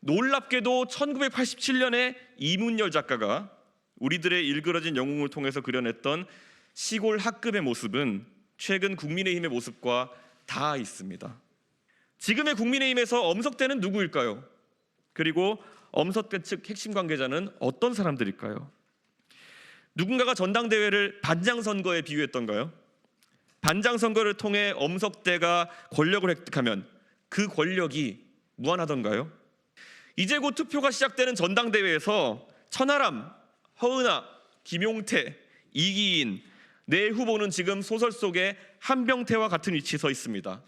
놀랍게도 1987년에 이문열 작가가 우리들의 일그러진 영웅을 통해서 그려냈던 시골 학급의 모습은 최근 국민의힘의 모습과 다 있습니다. 지금의 국민의힘에서 엄석대는 누구일까요? 그리고 엄석대 측 핵심 관계자는 어떤 사람들일까요? 누군가가 전당대회를 반장선거에 비유했던가요? 반장선거를 통해 엄석대가 권력을 획득하면 그 권력이 무한하던가요? 이제 곧 투표가 시작되는 전당대회에서 천하람, 허은하, 김용태, 이기인 네 후보는 지금 소설 속의 한병태와 같은 위치에 서 있습니다.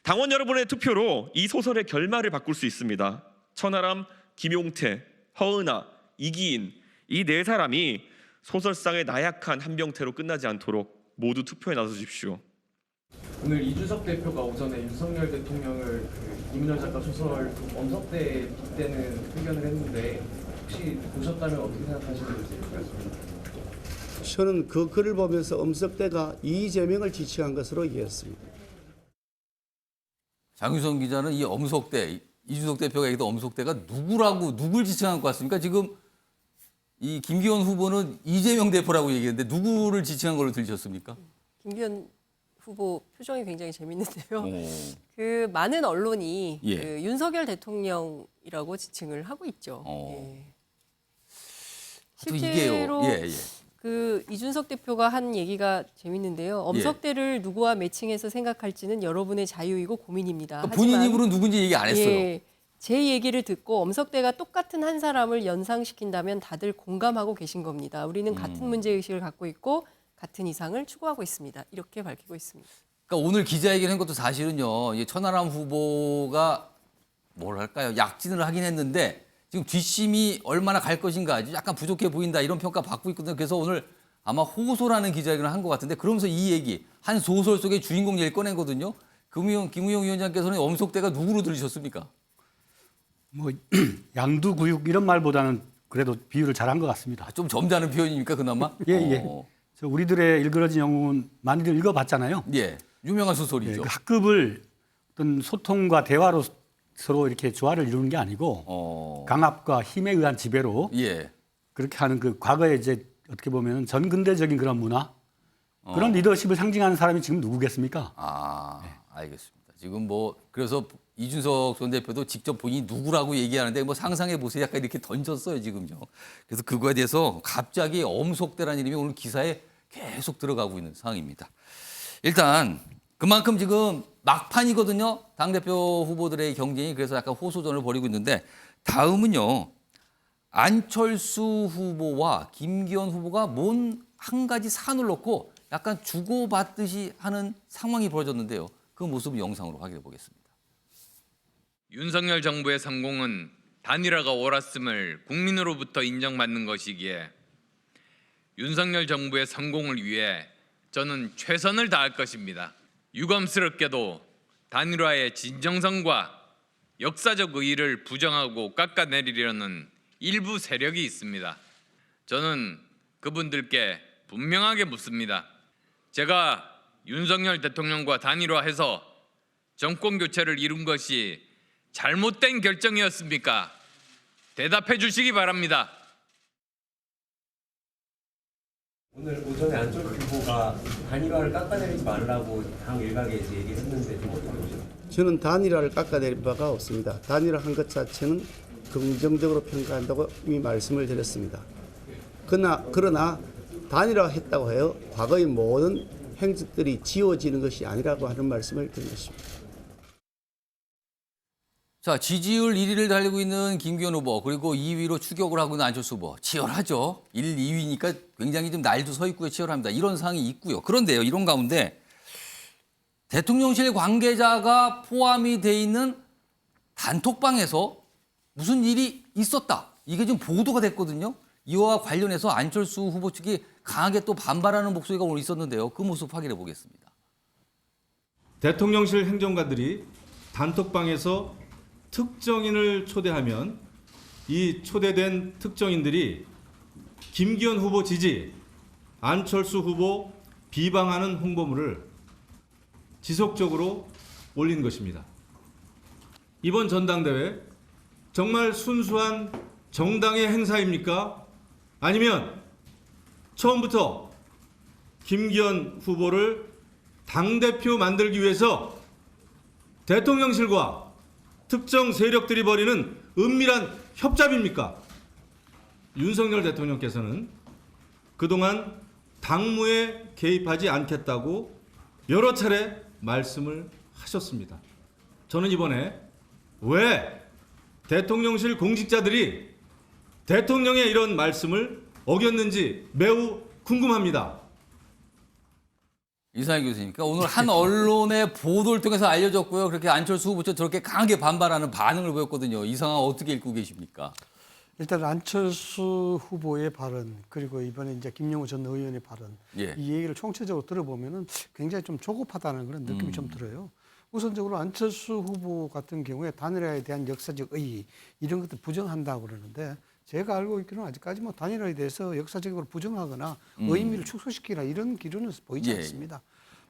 당원 여러분의 투표로 이 소설의 결말을 바꿀 수 있습니다. 천하람, 김용태, 허은하, 이기인 이 네 사람이 소설상의 나약한 한병태로 끝나지 않도록 모두 투표에 나서주십시오. 오늘 이준석 대표가 오전에 윤석열 대통령을 이문열 작가 소설 엄석대에 빗대는 표현을 했는데 혹시 보셨다면 어떻게 생각하시는지 말씀해주세요. 저는 그 글을 보면서 엄석대가 이재명을 지칭한 것으로 이해했습니다. 장유성 기자는 이 엄석대, 이준석 대표가 얘기했던 엄석대가 누굴 지칭한 것 같습니까? 지금 이 김기현 후보는 이재명 대표라고 얘기했는데 누구를 지칭한 걸로 들으셨습니까? 김기현 후보 표정이 굉장히 재밌는데요. 그 많은 언론이 예. 그 윤석열 대통령이라고 지칭을 하고 있죠. 예. 또 실제로 이게요. 예. 그 이준석 대표가 한 얘기가 재밌는데요. 엄석대를 누구와 매칭해서 생각할지는 여러분의 자유이고 고민입니다. 그러니까 본인 입으로 누군지 얘기 안 했어요. 예, 제 얘기를 듣고 엄석대가 똑같은 한 사람을 연상시킨다면 다들 공감하고 계신 겁니다. 우리는 같은 문제의식을 갖고 있고 같은 이상을 추구하고 있습니다. 이렇게 밝히고 있습니다. 그러니까 오늘 기자회견한 것도 사실은요. 이 천하람 후보가 뭐랄까요, 약진을 하긴 했는데 지금 뒷심이 얼마나 갈 것인가 아주 약간 부족해 보인다 이런 평가 받고 있거든요. 그래서 오늘 아마 호소라는 기자회견을 한 것 같은데 그러면서 이 얘기 한 소설 속의 주인공 얘기를 꺼낸거든요. 김우영 위원장께서는 엄석대가 누구로 들으셨습니까? 뭐 양두구육 이런 말보다는 그래도 비유를 잘한 것 같습니다. 좀 점잖은 표현입니까 그나마? 예. 저 우리들의 일그러진 영웅은 많이들 읽어봤잖아요. 예, 유명한 예, 소설이죠. 그 학급을 어떤 소통과 대화로 서로 이렇게 조화를 이루는 게 아니고 강압과 힘에 의한 지배로 예. 그렇게 하는 그 과거에 이제 어떻게 보면 전근대적인 그런 문화 그런 리더십을 상징하는 사람이 지금 누구겠습니까? 알겠습니다. 지금 뭐 그래서 이준석 전 대표도 직접 본인이 누구라고 얘기하는데 뭐 상상해 보세요. 약간 이렇게 던졌어요 지금요. 그래서 그거에 대해서 갑자기 엄석대라는 이름이 오늘 기사에 계속 들어가고 있는 상황입니다. 일단 그만큼 지금 막판이거든요. 당대표 후보들의 경쟁이 그래서 약간 호소전을 벌이고 있는데 다음은요. 안철수 후보와 김기현 후보가 뭔 한 가지 산을 놓고 약간 주고받듯이 하는 상황이 벌어졌는데요. 그 모습을 영상으로 확인해 보겠습니다. 윤석열 정부의 성공은 단일화가 옳았음을 국민으로부터 인정받는 것이기에 윤석열 정부의 성공을 위해 저는 최선을 다할 것입니다. 유감스럽게도 단일화의 진정성과 역사적 의의를 부정하고 깎아내리려는 일부 세력이 있습니다. 저는 그분들께 분명하게 묻습니다. 제가 윤석열 대통령과 단일화해서 정권 교체를 이룬 것이 잘못된 결정이었습니까? 대답해 주시기 바랍니다. 오늘 오전에 안철수 후보가 단일화를 깎아내리지 말라고 당 일각에 이제 얘기를 했는데 좀 어떻게 보시나요? 저는 단일화를 깎아내릴 바가 없습니다. 단일화한 것 자체는 긍정적으로 평가한다고 이미 말씀을 드렸습니다. 그러나 단일화했다고 해요. 과거의 모든 행적들이 지워지는 것이 아니라고 하는 말씀을 드린 것입니다. 자, 지지율 1위를 달리고 있는 김기현 후보 그리고 2위로 추격을 하고 있는 안철수 후보 치열하죠. 1, 2위니까 굉장히 좀 날도 서 있고요. 치열합니다. 이런 상황이 있고요. 그런데요. 이런 가운데 대통령실 관계자가 포함이 돼 있는 단톡방에서 무슨 일이 있었다. 이게 좀 보도가 됐거든요. 이와 관련해서 안철수 후보 측이 강하게 또 반발하는 목소리가 오늘 있었는데요. 그 모습 확인해 보겠습니다. 대통령실 행정관들이 단톡방에서 특정인을 초대하면 이 초대된 특정인들이 김기현 후보 지지, 안철수 후보 비방하는 홍보물을 지속적으로 올린 것입니다. 이번 전당대회 정말 순수한 정당의 행사입니까? 아니면 처음부터 김기현 후보를 당대표 만들기 위해서 대통령실과 특정 세력들이 벌이는 은밀한 협잡입니까? 윤석열 대통령께서는 그동안 당무에 개입하지 않겠다고 여러 차례 말씀을 하셨습니다. 저는 이번에 왜 대통령실 공직자들이 대통령의 이런 말씀을 어겼는지 매우 궁금합니다. 이상희 교수님, 그러니까 오늘 한 언론의 보도를 통해서 알려졌고요. 그렇게 안철수 후보처럼 저렇게 강하게 반발하는 반응을 보였거든요. 이 상황 어떻게 읽고 계십니까? 일단 안철수 후보의 발언 그리고 이번에 이제 김영우 전 의원의 발언 예. 이 얘기를 총체적으로 들어보면은 굉장히 좀 조급하다는 그런 느낌이 좀 들어요. 우선적으로 안철수 후보 같은 경우에 단일화에 대한 역사적 의의 이런 것들 부정한다고 그러는데 제가 알고 있기로는 아직까지 뭐 단일화에 대해서 역사적으로 부정하거나 의미를 축소시키라 이런 기류는 보이지 예. 않습니다.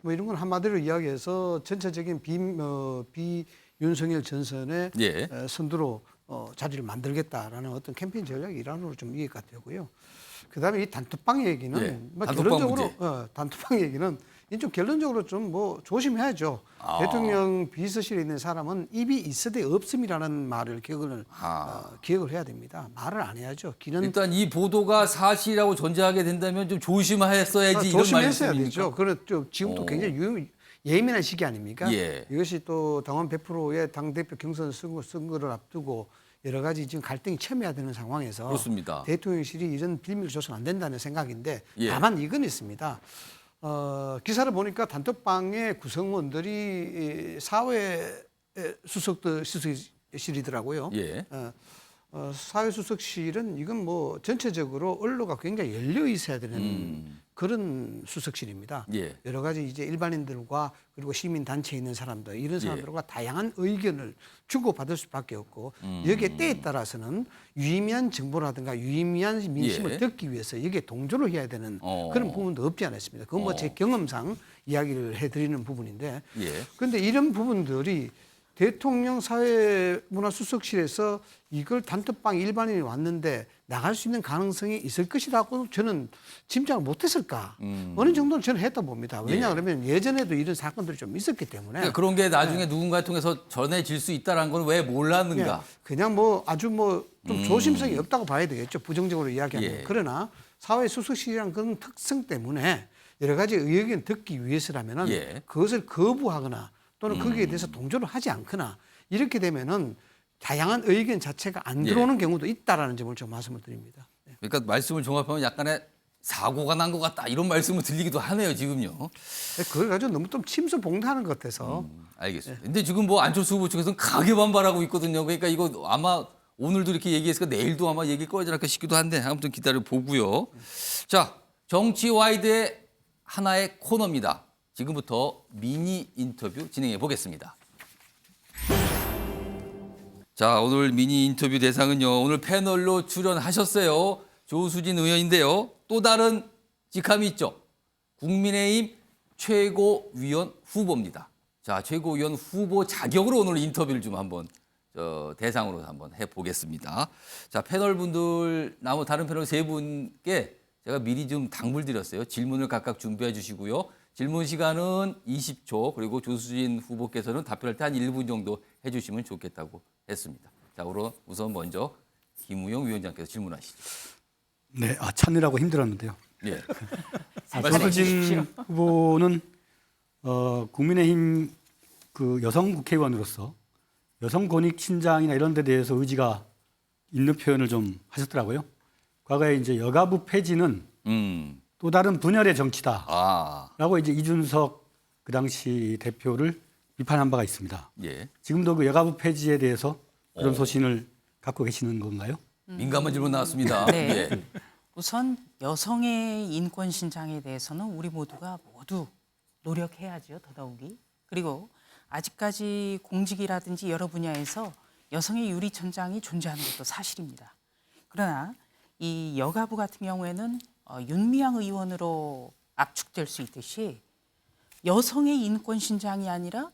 뭐 이런 건 한마디로 이야기해서 전체적인 비윤석열 전선의 예. 선두로 자리를 만들겠다라는 어떤 캠페인 전략의 일환으로 좀 이해가 되고요. 그다음에 이 단톡방 얘기는 예. 뭐 단톡방 결론적으로 단톡방 얘기는 좀 결론적으로 좀 뭐 조심해야죠. 대통령 비서실에 있는 사람은 입이 있으되 없음이라는 말을 기억을 해야 됩니다. 말을 안 해야죠. 기는 일단 이 보도가 사실이라고 전제하게 된다면 좀 조심했어야지 이런 조심했어야 말씀입니까? 되죠. 그래 좀 지금도 굉장히 예민한 시기 아닙니까? 예. 이것이 또 당원 100%의 당대표 경선 선거를 앞두고 여러 가지 지금 갈등이 첨예화되는 상황에서 그렇습니다. 대통령실이 이런 빌미를 줘서는 안 된다는 생각인데 예. 다만 이건 있습니다. 기사를 보니까 단톡방의 구성원들이 사회 수석실이더라고요. 예. 사회수석실은 이건 뭐 전체적으로 언로가 굉장히 열려 있어야 되는 그런 수석실입니다. 예. 여러 가지 이제 일반인들과 그리고 시민 단체에 있는 사람들 이런 사람들과 다양한 의견을 주고받을 수밖에 없고 여기에 때에 따라서는 유의미한 정보라든가 유의미한 민심을 예. 듣기 위해서 여기에 동조를 해야 되는 그런 부분도 없지 않았습니다. 그건 뭐 제 경험상 이야기를 해드리는 부분인데 예. 그런데 이런 부분들이 대통령 사회문화수석실에서 이걸 단톡방 일반인이 왔는데 나갈 수 있는 가능성이 있을 것이라고 저는 짐작을 못했을까. 어느 정도는 저는 했다 봅니다. 왜냐하면 예전에도 이런 사건들이 좀 있었기 때문에. 그러니까 그런 게 나중에 누군가 통해서 전해질 수 있다는 건 왜 몰랐는가? 그냥 뭐 아주 뭐 좀 조심성이 없다고 봐야 되겠죠. 부정적으로 이야기하면. 예. 그러나 사회수석실이라는 그런 특성 때문에 여러 가지 의견을 듣기 위해서라면은 예. 그것을 거부하거나 또는 거기에 대해서 동조를 하지 않거나 이렇게 되면은 다양한 의견 자체가 안 들어오는 경우도 있다라는 점을 좀 말씀을 드립니다. 네. 그러니까 말씀을 종합하면 약간의 사고가 난 것 같다 이런 말씀을 들리기도 하네요 지금요. 그걸 가지고 너무 좀 침수봉대하는 것 같아서 알겠습니다. 근데 지금 뭐 안철수 후보 측에서는 강하게 반발하고 있거든요. 그러니까 이거 아마 오늘도 이렇게 얘기했으니까 내일도 아마 얘기 꺼지지 않을까 싶기도 한데 아무튼 기다려 보고요. 자, 정치 와이드의 하나의 코너입니다. 지금부터 미니 인터뷰 진행해 보겠습니다. 자, 오늘 미니 인터뷰 대상은요. 오늘 패널로 출연하셨어요. 조수진 의원인데요. 또 다른 직함이 있죠. 국민의힘 최고위원 후보입니다. 자, 최고위원 후보 자격으로 오늘 인터뷰를 좀 한번 대상으로 한번 해보겠습니다. 자, 패널 분들 다른 패널 세 분께 제가 미리 좀 당부를 드렸어요. 질문을 각각 준비해 주시고요. 질문 시간은 20초, 그리고 조수진 후보께서는 답변할 때 한 1분 정도 해주시면 좋겠다고 했습니다. 자, 우선 먼저 김우영 위원장께서 질문하시죠. 네, 찾느라고 힘들었는데요. 예. 조수진 후보는 국민의힘 그 여성 국회의원으로서 여성 권익 신장이나 이런 데 대해서 의지가 있는 표현을 좀 하셨더라고요. 과거에 이제 여가부 폐지는 또 다른 분열의 정치다라고 이제 이준석 그 당시 대표를 비판한 바가 있습니다. 예. 지금도 그 여가부 폐지에 대해서 그런 소신을 갖고 계시는 건가요? 민감한 질문 나왔습니다. 네. 예. 우선 여성의 인권 신장에 대해서는 우리 모두가 모두 노력해야죠. 더더욱이. 그리고 아직까지 공직이라든지 여러 분야에서 여성의 유리천장이 존재하는 것도 사실입니다. 그러나 이 여가부 같은 경우에는 윤미향 의원으로 압축될 수 있듯이 여성의 인권 신장이 아니라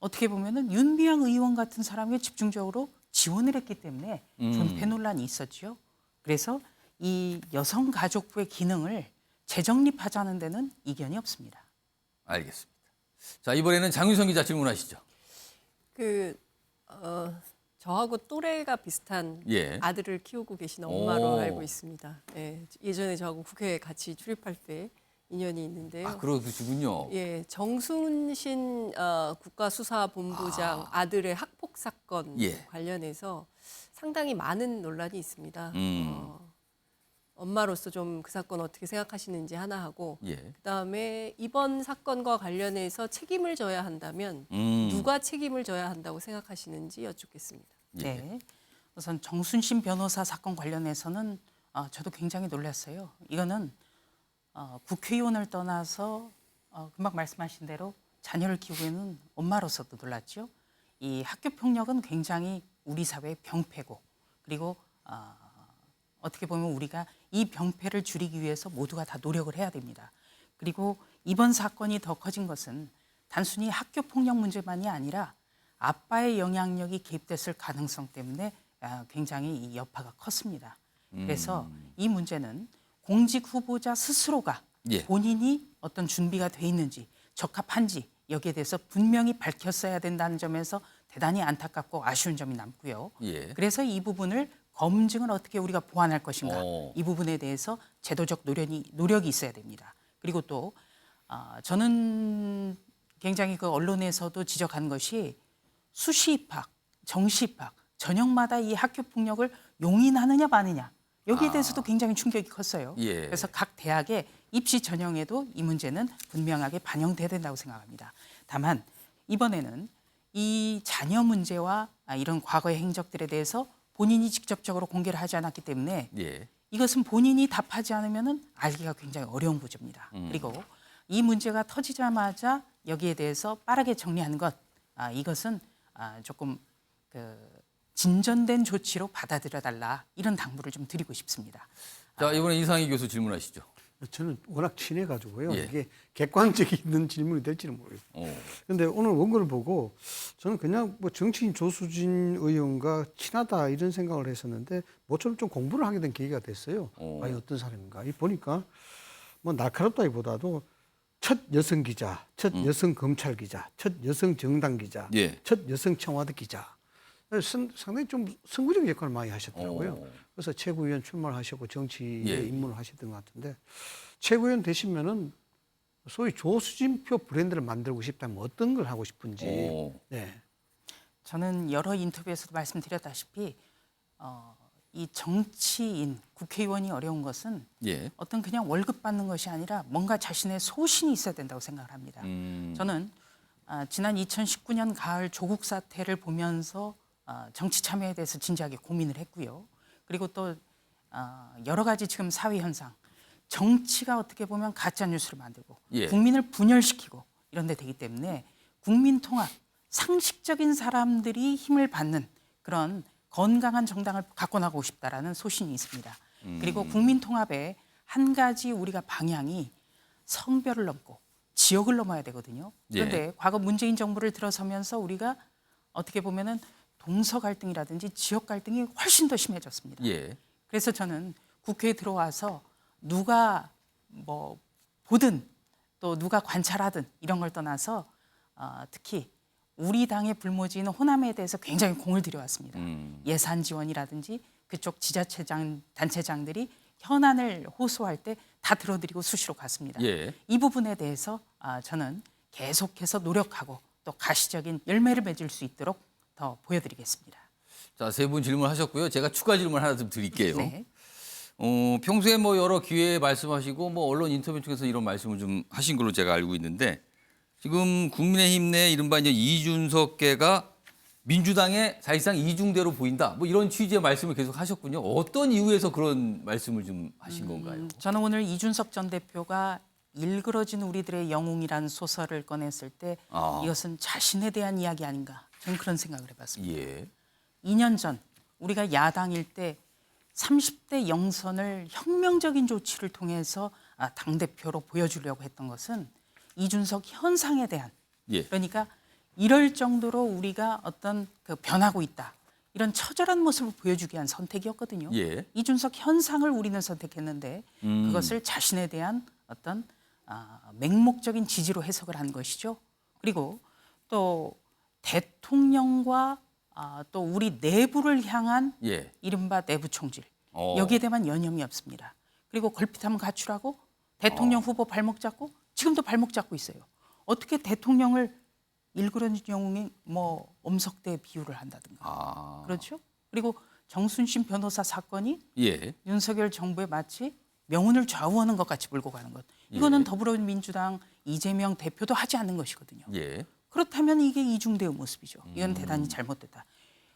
어떻게 보면은 윤미향 의원 같은 사람에게 집중적으로 지원을 했기 때문에 존폐 논란이 있었죠. 그래서 이 여성가족부의 기능을 재정립하자는 데는 이견이 없습니다. 알겠습니다. 자, 이번에는 장윤성 기자 질문하시죠. 저하고 또래가 비슷한 예. 아들을 키우고 계신 엄마로 오. 알고 있습니다. 예, 예전에 저하고 국회에 같이 출입할 때 인연이 있는데요. 아, 그러시군요. 예, 정순신 국가수사본부장 아들의 학폭 사건 예. 관련해서 상당히 많은 논란이 있습니다. 음. 엄마로서 좀 그 사건 어떻게 생각하시는지 하나 하고 예. 그다음에 이번 사건과 관련해서 책임을 져야 한다면 누가 책임을 져야 한다고 생각하시는지 여쭙겠습니다. 네. 우선 정순신 변호사 사건 관련해서는 저도 굉장히 놀랐어요. 이거는 국회의원을 떠나서 금방 말씀하신 대로 자녀를 키우고 있는 엄마로서도 놀랐죠. 이 학교 폭력은 굉장히 우리 사회의 병폐고 그리고 어떻게 보면 우리가 이 병폐를 줄이기 위해서 모두가 다 노력을 해야 됩니다. 그리고 이번 사건이 더 커진 것은 단순히 학교 폭력 문제만이 아니라 아빠의 영향력이 개입됐을 가능성 때문에 굉장히 이 여파가 컸습니다. 그래서 이 문제는 공직 후보자 스스로가 예. 본인이 어떤 준비가 돼 있는지 적합한지 여기에 대해서 분명히 밝혔어야 된다는 점에서 대단히 안타깝고 아쉬운 점이 남고요. 예. 그래서 이 부분을 검증을 어떻게 우리가 보완할 것인가 오. 이 부분에 대해서 제도적 노력이 있어야 됩니다. 그리고 또 저는 굉장히 그 언론에서도 지적한 것이 수시 입학, 정시 입학, 전형마다 이 학교 폭력을 용인하느냐 마느냐 여기에 대해서도 굉장히 충격이 컸어요. 예. 그래서 각 대학의 입시 전형에도 이 문제는 분명하게 반영돼야 된다고 생각합니다. 다만 이번에는 이 자녀 문제와 이런 과거의 행적들에 대해서 본인이 직접적으로 공개를 하지 않았기 때문에 예. 이것은 본인이 답하지 않으면 알기가 굉장히 어려운 구조입니다. 그리고 이 문제가 터지자마자 여기에 대해서 빠르게 정리하는 것 이것은 조금 진전된 조치로 받아들여달라 이런 당부를 좀 드리고 싶습니다. 자, 이번에 이상희 교수 질문하시죠. 저는 워낙 친해가지고요. 예. 이게 객관적이 있는 질문이 될지는 모르겠어요. 그런데 오늘 원고를 보고 저는 그냥 뭐 정치인 조수진 의원과 친하다 이런 생각을 했었는데 모처럼 좀 공부를 하게 된 계기가 됐어요. 과연 어떤 사람인가. 이 보니까 뭐 날카롭다기보다도 첫 여성 기자, 첫 여성 검찰 기자, 첫 여성 정당 기자, 예. 첫 여성 청와대 기자. 상당히 좀 선구적 역할을 많이 하셨더라고요. 그래서 최고위원 출마를 하시고 정치에 예. 입문을 하셨던 것 같은데 최고위원 되시면은 소위 조수진표 브랜드를 만들고 싶다면 어떤 걸 하고 싶은지. 오. 네. 저는 여러 인터뷰에서도 말씀드렸다시피 이 정치인, 국회의원이 어려운 것은 예. 어떤 그냥 월급 받는 것이 아니라 뭔가 자신의 소신이 있어야 된다고 생각을 합니다. 저는 지난 2019년 가을 조국 사태를 보면서 정치 참여에 대해서 진지하게 고민을 했고요. 그리고 또 여러 가지 지금 사회 현상, 정치가 어떻게 보면 가짜 뉴스를 만들고 예. 국민을 분열시키고 이런 데 되기 때문에 국민 통합, 상식적인 사람들이 힘을 받는 그런 건강한 정당을 갖고 나가고 싶다라는 소신이 있습니다. 그리고 국민 통합의 한 가지 우리가 방향이 성별을 넘고 지역을 넘어야 되거든요. 그런데 예. 과거 문재인 정부를 들어서면서 우리가 어떻게 보면은 동서 갈등이라든지 지역 갈등이 훨씬 더 심해졌습니다. 예. 그래서 저는 국회에 들어와서 누가 뭐 보든 또 누가 관찰하든 이런 걸 떠나서 특히 우리 당의 불모지인 호남에 대해서 굉장히 공을 들여왔습니다. 예산 지원이라든지 그쪽 지자체장 단체장들이 현안을 호소할 때 다 들어드리고 수시로 갔습니다. 예. 이 부분에 대해서 저는 계속해서 노력하고 또 가시적인 열매를 맺을 수 있도록 더 보여드리겠습니다. 자, 세 분 질문하셨고요. 제가 추가 질문 하나 좀 드릴게요. 네. 평소에 뭐 여러 기회에 말씀하시고 뭐 언론 인터뷰 중에서 이런 말씀을 좀 하신 걸로 제가 알고 있는데 지금 국민의힘 내 이른바 이제 이준석계가 민주당의 사실상 이중대로 보인다. 뭐 이런 취지의 말씀을 계속 하셨군요. 어떤 이유에서 그런 말씀을 좀 하신 건가요? 저는 오늘 이준석 전 대표가 일그러진 우리들의 영웅이라는 소설을 꺼냈을 때 이것은 자신에 대한 이야기 아닌가 저는 그런 생각을 해봤습니다. 예. 2년 전 우리가 야당일 때 30대 영선을 혁명적인 조치를 통해서 당대표로 보여주려고 했던 것은 이준석 현상에 대한 예. 그러니까 이럴 정도로 우리가 어떤 그 변하고 있다. 이런 처절한 모습을 보여주기 위한 선택이었거든요. 예. 이준석 현상을 우리는 선택했는데 그것을 자신에 대한 어떤 맹목적인 지지로 해석을 한 것이죠. 그리고 또 대통령과 또 우리 내부를 향한 예. 이른바 내부 총질 어. 여기에 대한 여념이 없습니다. 그리고 걸핏하면 가출하고 대통령 후보 발목 잡고 지금도 발목 잡고 있어요. 어떻게 대통령을 일그러진 영웅의 뭐 엄석대 비유를 한다든가 그렇죠? 그리고 정순신 변호사 사건이 예. 윤석열 정부에 마치 명운을 좌우하는 것 같이 몰고 가는 것. 이거는 더불어민주당 이재명 대표도 하지 않는 것이거든요. 예. 그렇다면 이게 이중대의 모습이죠. 이건 대단히 잘못됐다.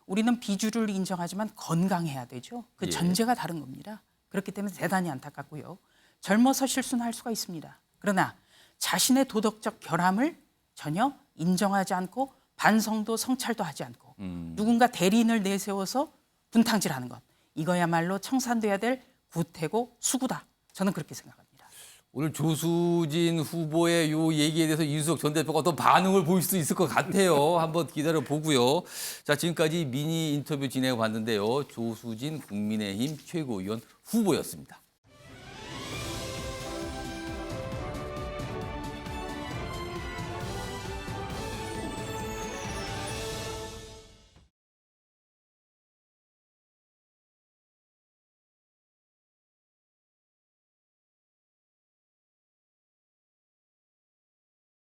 우리는 비주류를 인정하지만 건강해야 되죠. 그 예. 전제가 다른 겁니다. 그렇기 때문에 대단히 안타깝고요. 젊어서 실수는 할 수가 있습니다. 그러나 자신의 도덕적 결함을 전혀 인정하지 않고 반성도 성찰도 하지 않고 누군가 대리인을 내세워서 분탕질하는 것. 이거야말로 청산돼야 될 구태고 수구다. 저는 그렇게 생각합니다. 오늘 조수진 후보의 요 얘기에 대해서 이준석 전 대표가 어떤 반응을 보일 수도 있을 것 같아요. 한번 기다려 보고요. 자, 지금까지 미니 인터뷰 진행해 봤는데요. 조수진 국민의힘 최고위원 후보였습니다.